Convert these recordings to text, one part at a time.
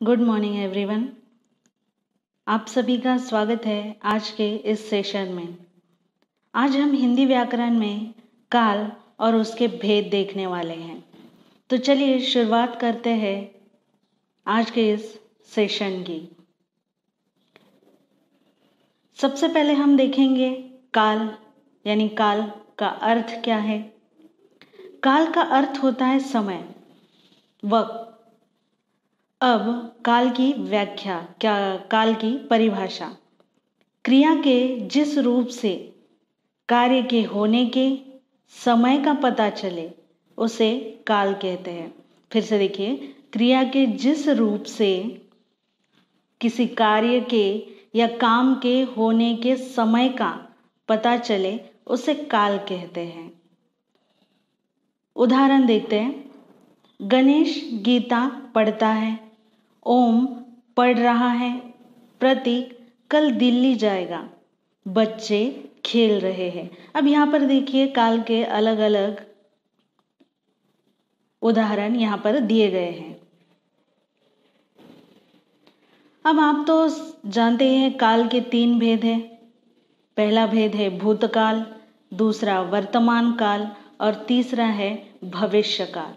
Good morning everyone. आप सभी का स्वागत है आज के इस सेशन में। आज हम हिंदी व्याकरण में काल और उसके भेद देखने वाले हैं। तो चलिए शुरुआत करते हैं आज के इस सेशन की। सबसे पहले हम देखेंगे काल यानी काल का अर्थ क्या है। काल का अर्थ होता है समय, वक्त। अब काल की व्याख्या, क्या काल की परिभाषा, क्रिया के जिस रूप से कार्य के होने के समय का पता चले उसे काल कहते हैं। फिर से देखिए, क्रिया के जिस रूप से किसी कार्य के या काम के होने के समय का पता चले उसे काल कहते हैं। उदाहरण देखते हैं। गणेश गीता पढ़ता है, ओम पढ़ रहा है, प्रतीक कल दिल्ली जाएगा, बच्चे खेल रहे हैं। अब यहाँ पर देखिए काल के अलग अलग उदाहरण यहाँ पर दिए गए हैं। अब आप तो जानते हैं काल के 3 भेद हैं। पहला भेद है भूतकाल, दूसरा वर्तमान काल और तीसरा है भविष्य काल।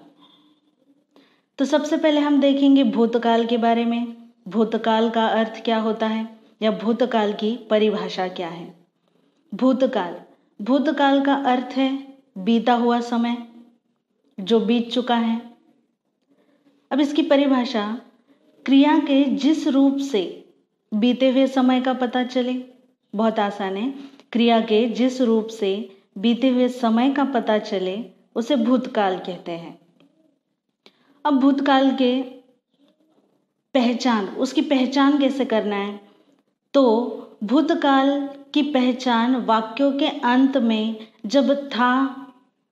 तो सबसे पहले हम देखेंगे भूतकाल के बारे में। भूतकाल का अर्थ क्या होता है या भूतकाल की परिभाषा क्या है। भूतकाल का अर्थ है बीता हुआ समय, जो बीत चुका है। अब इसकी परिभाषा, क्रिया के जिस रूप से बीते हुए समय का पता चले। बहुत आसान है। क्रिया के जिस रूप से बीते हुए समय का पता चले उसे भूतकाल कहते हैं। अब भूतकाल के उसकी पहचान कैसे करना है, तो भूतकाल की पहचान वाक्यों के अंत में जब था,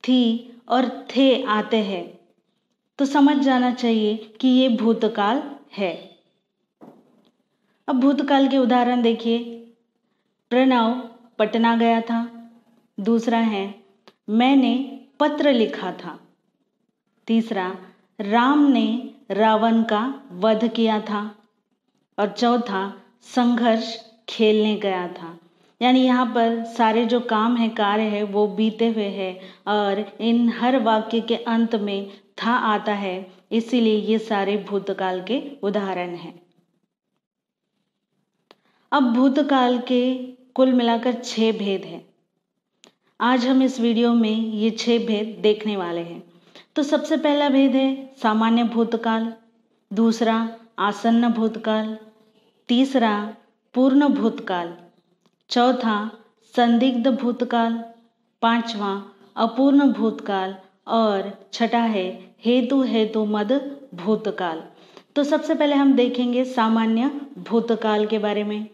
थी और थे आते हैं तो समझ जाना चाहिए कि ये भूतकाल है। अब भूतकाल के उदाहरण देखिए। प्रणव पटना गया था। दूसरा है मैंने पत्र लिखा था। तीसरा, राम ने रावण का वध किया था। और चौथा, संघर्ष खेलने गया था। यानी यहाँ पर सारे जो काम है, कार्य है, वो बीते हुए हैं और इन हर वाक्य के अंत में था आता है, इसीलिए ये सारे भूतकाल के उदाहरण हैं। अब भूतकाल के कुल मिलाकर 6 भेद हैं। आज हम इस वीडियो में ये 6 भेद देखने वाले हैं। तो सबसे पहला भेद है सामान्य भूतकाल, दूसरा आसन्न भूतकाल, तीसरा पूर्ण भूतकाल, चौथा संदिग्ध भूतकाल, पांचवा अपूर्ण भूतकाल और छठा है हेतु मद भूतकाल। तो सबसे पहले हम देखेंगे सामान्य भूतकाल के बारे में।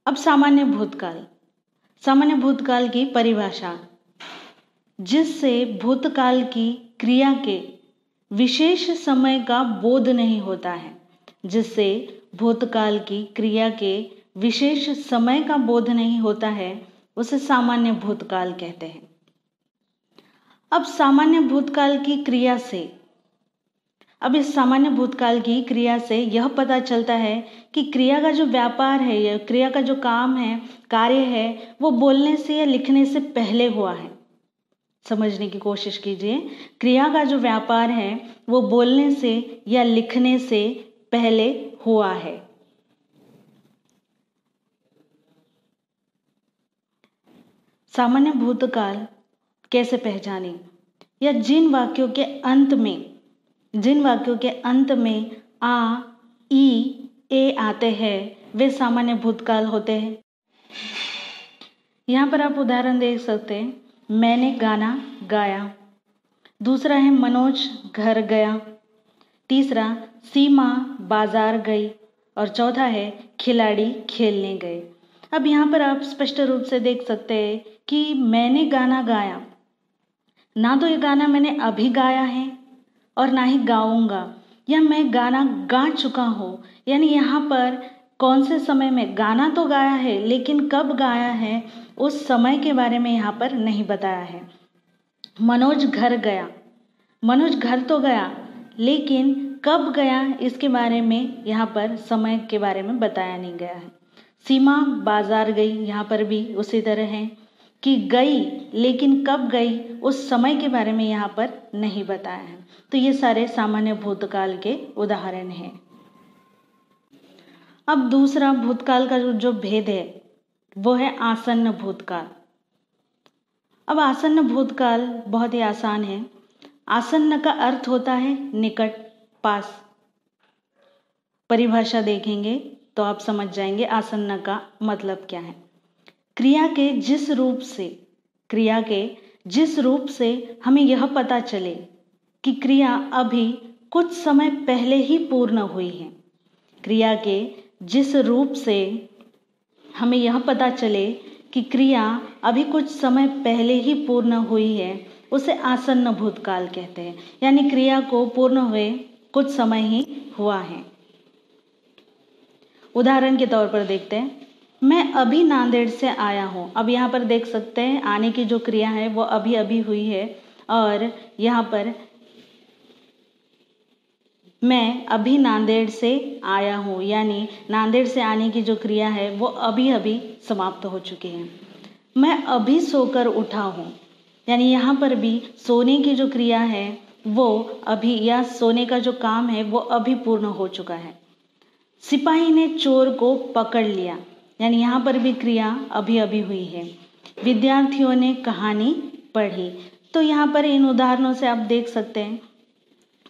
अब सामान्य भूतकाल की परिभाषा, जिससे भूतकाल की क्रिया के विशेष समय का बोध नहीं होता है। जिससे भूतकाल की क्रिया के विशेष समय का बोध नहीं होता है उसे सामान्य भूतकाल कहते हैं। अब इस सामान्य भूतकाल की क्रिया से यह पता चलता है कि क्रिया का जो व्यापार है या क्रिया का जो काम है, कार्य है, वो बोलने से या लिखने से पहले हुआ है। समझने की कोशिश कीजिए। क्रिया का जो व्यापार है वो बोलने से या लिखने से पहले हुआ है। सामान्य भूतकाल कैसे पहचानें, या जिन वाक्यों के अंत में आ, ई, ए आते हैं वे सामान्य भूतकाल होते हैं। यहाँ पर आप उदाहरण देख सकते हैं। मैंने गाना गाया। दूसरा है मनोज घर गया। तीसरा सीमा बाजार गई और चौथा है खिलाड़ी खेलने गए। अब यहाँ पर आप स्पष्ट रूप से देख सकते हैं कि मैंने गाना गाया, ना तो ये गाना मैंने अभी गाया है और ना ही गाऊंगा, या मैं गाना गा चुका हूँ। यानी यहाँ पर कौन से समय में गाना तो गाया है लेकिन कब गाया है उस समय के बारे में यहाँ पर नहीं बताया है। मनोज घर गया, मनोज घर तो गया लेकिन कब गया इसके बारे में यहाँ पर समय के बारे में बताया नहीं गया है। सीमा बाजार गई, यहाँ पर भी उसी तरह है कि गई, लेकिन कब गई उस समय के बारे में यहाँ पर नहीं बताया है। तो ये सारे सामान्य भूतकाल के उदाहरण हैं। अब दूसरा भूतकाल का जो भेद है वो है आसन्न भूतकाल। अब आसन्न भूतकाल बहुत ही आसान है। आसन्न का अर्थ होता है निकट, पास। परिभाषा देखेंगे तो आप समझ जाएंगे आसन्न का मतलब क्या है। क्रिया के जिस रूप से हमें यह पता चले कि क्रिया अभी कुछ समय पहले ही पूर्ण हुई है। क्रिया के जिस रूप से हमें यह पता चले कि क्रिया अभी कुछ समय पहले ही पूर्ण हुई है, उसे आसन्न भूतकाल कहते हैं। यानी क्रिया को पूर्ण हुए कुछ समय ही हुआ है। उदाहरण के तौर पर देखते हैं, मैं अभी नांदेड़ से आया हूँ। अब यहाँ पर देख सकते हैं आने की जो क्रिया है वो अभी अभी हुई है, और यहाँ पर मैं अभी नांदेड़ से आया हूँ, यानी नांदेड़ से आने की जो क्रिया है वो अभी अभी समाप्त हो चुकी है। मैं अभी सोकर उठा हूँ, यानी यहाँ पर भी सोने की जो क्रिया है वो अभी, या सोने का जो काम है वो अभी पूर्ण हो चुका है। सिपाही ने चोर को पकड़ लिया, यानी यहाँ पर भी क्रिया अभी अभी हुई है। विद्यार्थियों ने कहानी पढ़ी। तो यहाँ पर इन उदाहरणों से आप देख सकते हैं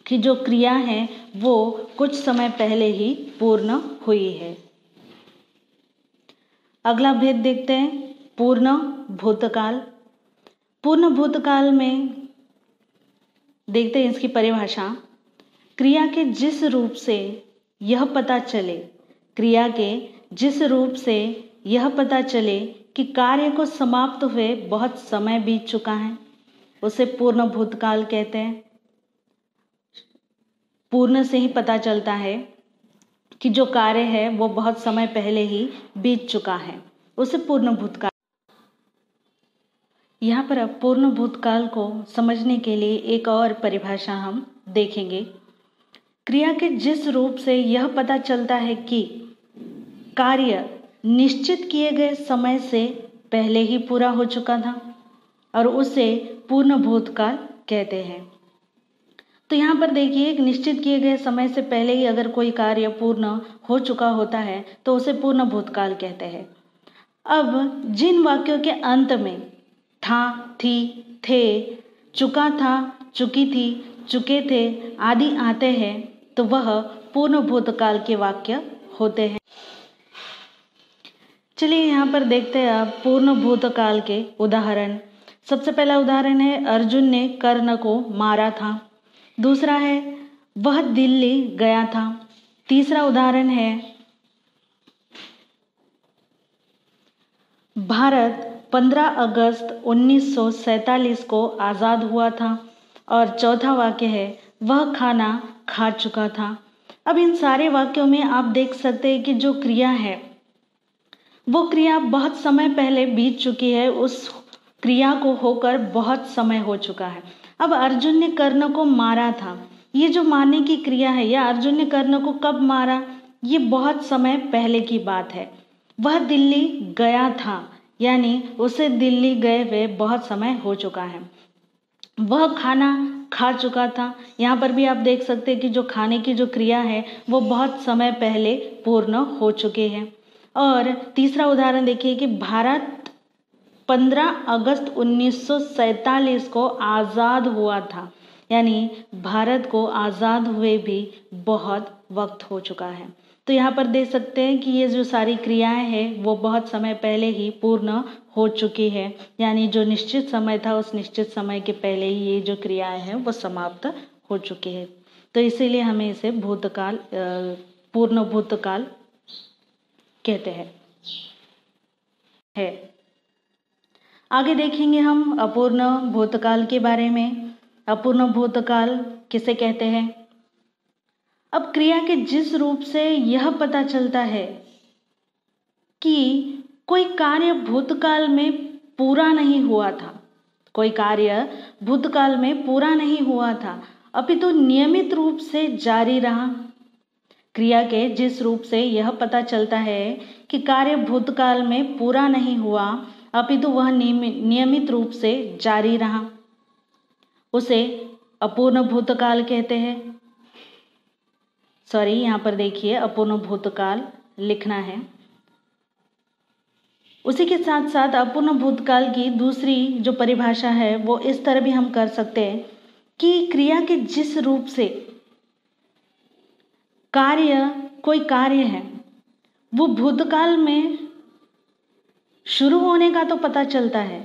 कि जो क्रिया है वो कुछ समय पहले ही पूर्ण हुई है। अगला भेद देखते हैं, पूर्ण भूतकाल। पूर्ण भूतकाल में देखते हैं इसकी परिभाषा। क्रिया के जिस रूप से यह पता चले, क्रिया के जिस रूप से यह पता चले कि कार्य को समाप्त हुए बहुत समय बीत चुका है, उसे पूर्ण भूतकाल कहते हैं। पूर्ण से ही पता चलता है कि जो कार्य है वो बहुत समय पहले ही बीत चुका है, उसे पूर्ण भूतकाल। यहाँ पर अब पूर्ण भूतकाल को समझने के लिए एक और परिभाषा हम देखेंगे। क्रिया के जिस रूप से यह पता चलता है कि कार्य निश्चित किए गए समय से पहले ही पूरा हो चुका था, और उसे पूर्ण भूतकाल कहते हैं। तो यहाँ पर देखिए, एक निश्चित किए गए समय से पहले ही अगर कोई कार्य पूर्ण हो चुका होता है तो उसे पूर्ण भूतकाल कहते हैं। अब जिन वाक्यों के अंत में था, थी, थे, चुका था, चुकी थी, चुके थे आदि आते हैं तो वह पूर्ण भूतकाल के वाक्य होते हैं। चलिए यहाँ पर देखते हैं अब पूर्ण भूतकाल के उदाहरण। सबसे पहला उदाहरण है, अर्जुन ने कर्ण को मारा था। दूसरा है, वह दिल्ली गया था। तीसरा उदाहरण है, भारत 15 अगस्त 1947 को आज़ाद हुआ था। और चौथा वाक्य है, वह खाना खा चुका था। अब इन सारे वाक्यों में आप देख सकते हैं कि जो क्रिया है वो क्रिया बहुत समय पहले बीत चुकी है, उस क्रिया को होकर बहुत समय हो चुका है। अब अर्जुन ने कर्ण को मारा था, ये जो मारने की क्रिया है, या अर्जुन ने कर्ण को कब मारा, ये बहुत समय पहले की बात है। वह दिल्ली गया था, यानी उसे दिल्ली गए हुए बहुत समय हो चुका है। वह खाना खा चुका था, यहाँ पर भी आप देख सकते हैं कि जो खाने की जो क्रिया है वो बहुत समय पहले पूर्ण हो चुके हैं। और तीसरा उदाहरण देखिए कि भारत 15 अगस्त 1947 को आज़ाद हुआ था, यानी भारत को आज़ाद हुए भी बहुत वक्त हो चुका है। तो यहाँ पर देख सकते हैं कि ये जो सारी क्रियाएं हैं वो बहुत समय पहले ही पूर्ण हो चुकी है, यानी जो निश्चित समय था उस निश्चित समय के पहले ही ये जो क्रियाएं हैं वो समाप्त हो चुकी है। तो इसीलिए हमें इसे भूतकाल, पूर्ण भूतकाल कहते हैं। आगे देखेंगे हम अपूर्ण भूतकाल के बारे में। अपूर्ण भूतकाल किसे कहते हैं? अब क्रिया के जिस रूप से यह पता चलता है कि कोई कार्य भूतकाल में पूरा नहीं हुआ था, कोई कार्य भूतकाल में पूरा नहीं हुआ था, अपितु नियमित रूप से जारी रहा। क्रिया के जिस रूप से यह पता चलता है कि कार्य भूतकाल में पूरा नहीं हुआ, अपितु वह नियमित रूप से जारी रहा, उसे अपूर्ण भूतकाल कहते हैं। सॉरी, यहाँ पर देखिए अपूर्ण भूतकाल लिखना है। उसी के साथ साथ अपूर्ण भूतकाल की दूसरी जो परिभाषा है वो इस तरह भी हम कर सकते हैं कि क्रिया के जिस रूप से कोई कार्य है वो भूतकाल में शुरू होने का तो पता चलता है,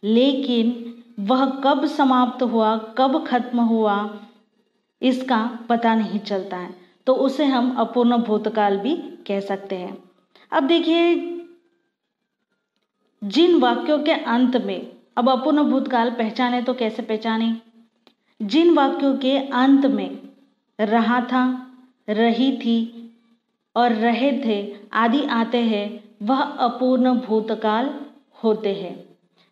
लेकिन वह कब समाप्त हुआ, कब खत्म हुआ, इसका पता नहीं चलता है, तो उसे हम अपूर्ण भूतकाल भी कह सकते हैं। अब देखिए, जिन वाक्यों के अंत में, अब अपूर्ण भूतकाल पहचाने तो कैसे पहचाने, जिन वाक्यों के अंत में रहा था, रही थी और रहे थे आदि आते हैं वह अपूर्ण भूतकाल होते हैं।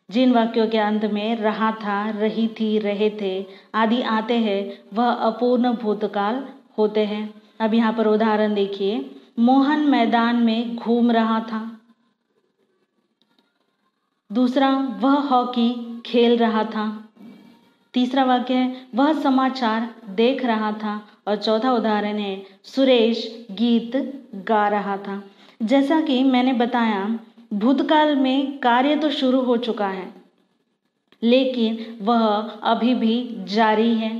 जिन वाक्यों के अंत में रहा था, रही थी, रहे थे आदि आते हैं वह अपूर्ण भूतकाल होते हैं। अब यहाँ पर उदाहरण देखिए, मोहन मैदान में घूम रहा था। दूसरा, वह हॉकी खेल रहा था। तीसरा वाक्य है, वह समाचार देख रहा था। और चौथा उदाहरण है, सुरेश गीत गा रहा था। जैसा कि मैंने बताया, भूतकाल में कार्य तो शुरू हो चुका है, लेकिन वह अभी भी जारी है।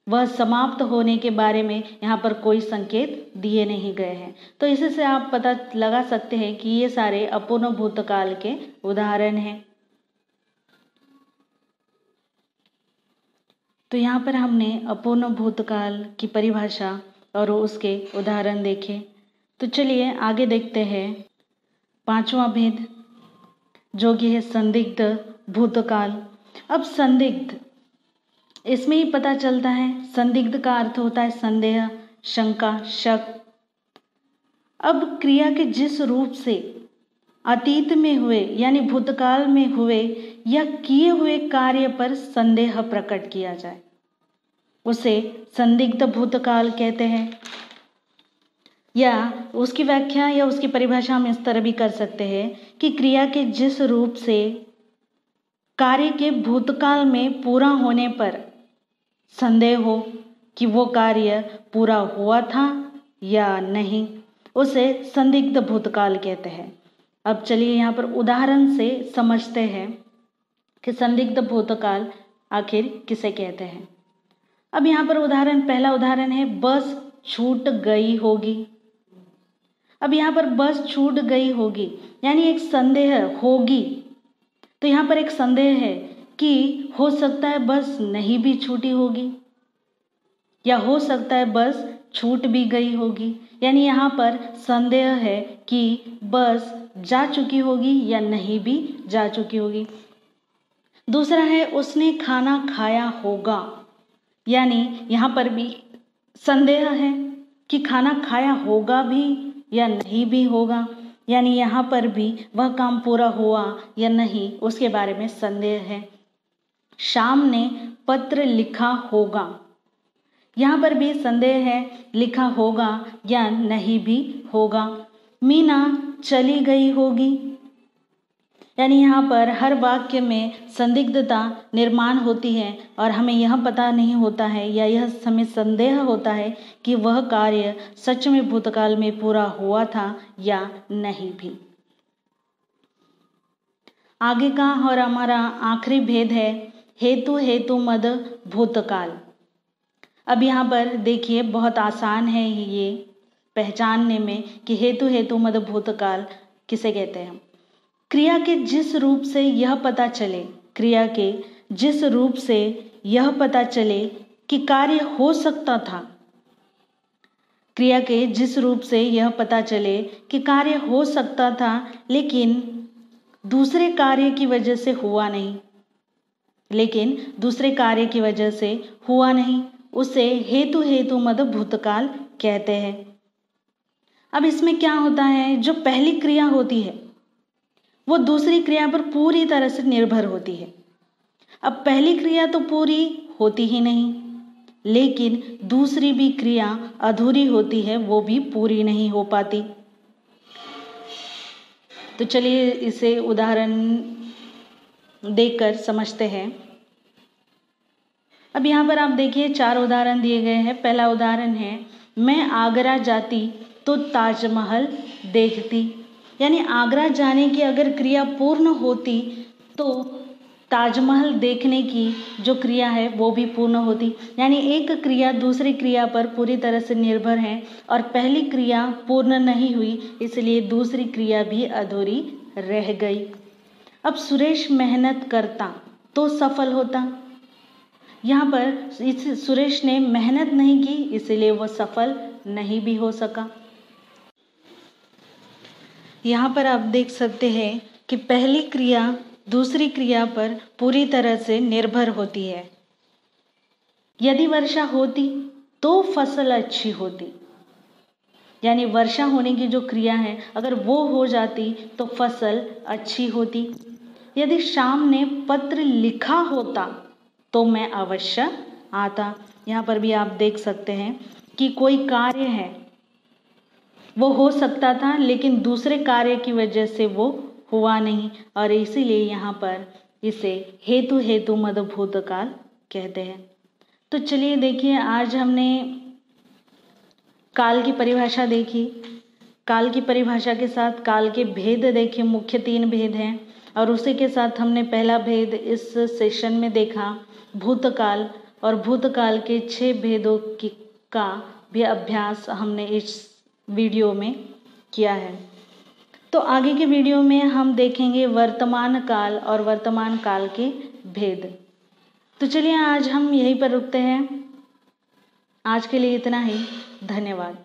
वह समाप्त होने के बारे में यहाँ पर कोई संकेत दिए नहीं गए हैं। तो इससे आप पता लगा सकते हैं कि ये सारे अपूर्ण भूतकाल के उदाहरण हैं। तो यहाँ पर हमने अपूर्ण भूतकाल की परिभाषा और उसके उदाहरण देखे। तो चलिए आगे देखते हैं पांचवा भेद, जो कि है संदिग्ध भूतकाल। अब संदिग्ध, इसमें ही पता चलता है, संदिग्ध का अर्थ होता है संदेह, शंका, शक। अब क्रिया के जिस रूप से अतीत में हुए यानी भूतकाल में हुए या किए हुए कार्य पर संदेह प्रकट किया जाए, उसे संदिग्ध भूतकाल कहते हैं। या उसकी व्याख्या या उसकी परिभाषा हम इस तरह भी कर सकते हैं कि क्रिया के जिस रूप से कार्य के भूतकाल में पूरा होने पर संदेह हो कि वो कार्य पूरा हुआ था या नहीं, उसे संदिग्ध भूतकाल कहते हैं। अब चलिए यहाँ पर उदाहरण से समझते हैं कि संदिग्ध भूतकाल आखिर किसे कहते हैं। अब यहाँ पर पहला उदाहरण है, बस छूट गई होगी। अब यहाँ पर बस छूट गई होगी यानी एक संदेह होगी, तो यहाँ पर एक संदेह है कि हो सकता है बस नहीं भी छूटी होगी या हो सकता है बस छूट भी गई होगी, यानी यहाँ पर संदेह है कि बस जा चुकी होगी या नहीं भी जा चुकी होगी। दूसरा है, उसने खाना खाया होगा, यानी यहाँ पर भी संदेह है कि खाना खाया होगा भी या नहीं भी होगा, यानी यहाँ पर भी वह काम पूरा हुआ या नहीं उसके बारे में संदेह है। शाम ने पत्र लिखा होगा, यहाँ पर भी संदेह है, लिखा होगा या नहीं भी होगा। मीना चली गई होगी, यानी यहाँ पर हर वाक्य में संदिग्धता निर्माण होती है और हमें यह पता नहीं होता है या यह हमें संदेह होता है कि वह कार्य सच में भूतकाल में पूरा हुआ था या नहीं भी। आगे का और हमारा आखिरी भेद है हेतु मद भूतकाल। अब यहाँ पर देखिए, बहुत आसान है ये पहचानने में कि हेतु मद भूतकाल किसे कहते हैं। क्रिया के जिस रूप से यह पता चले, क्रिया के जिस रूप से यह पता चले कि कार्य हो सकता था, क्रिया के जिस रूप से यह पता चले कि कार्य हो सकता था लेकिन दूसरे कार्य की वजह से हुआ नहीं, उसे हेतु मद भूतकाल कहते हैं। अब इसमें क्या होता है, जो पहली क्रिया होती है वो दूसरी क्रिया पर पूरी तरह से निर्भर होती है। अब पहली क्रिया तो पूरी होती ही नहीं, लेकिन दूसरी भी क्रिया अधूरी होती है, वो भी पूरी नहीं हो पाती। तो चलिए इसे उदाहरण देकर समझते हैं। अब यहाँ पर आप देखिए 4 उदाहरण दिए गए हैं। पहला उदाहरण है, मैं आगरा जाती तो ताजमहल देखती। यानी आगरा जाने की अगर क्रिया पूर्ण होती तो ताजमहल देखने की जो क्रिया है वो भी पूर्ण होती। यानी एक क्रिया दूसरी क्रिया पर पूरी तरह से निर्भर है और पहली क्रिया पूर्ण नहीं हुई, इसलिए दूसरी क्रिया भी अधूरी रह गई। अब सुरेश मेहनत करता तो सफल होता। यहाँ पर इस सुरेश ने मेहनत नहीं की, इसलिए वो सफल नहीं भी हो सका। यहाँ पर आप देख सकते हैं कि पहली क्रिया दूसरी क्रिया पर पूरी तरह से निर्भर होती है। यदि वर्षा होती तो फसल अच्छी होती। यानी वर्षा होने की जो क्रिया है अगर वो हो जाती तो फसल अच्छी होती। यदि शाम ने पत्र लिखा होता तो मैं अवश्य आता। यहाँ पर भी आप देख सकते हैं कि कोई कार्य है वो हो सकता था, लेकिन दूसरे कार्य की वजह से वो हुआ नहीं, और इसीलिए यहाँ पर इसे हेतु हेतु मद भूतकाल कहते हैं। तो चलिए देखिए, आज हमने काल की परिभाषा देखी। काल की परिभाषा के साथ काल के भेद देखे, मुख्य 3 भेद हैं, और उसी के साथ हमने पहला भेद इस सेशन में देखा भूतकाल, और भूतकाल के 6 भेदों का भी अभ्यास हमने इस वीडियो में किया है। तो आगे के वीडियो में हम देखेंगे वर्तमान काल और वर्तमान काल के भेद। तो चलिए आज हम यहीं पर रुकते हैं। आज के लिए इतना ही। धन्यवाद।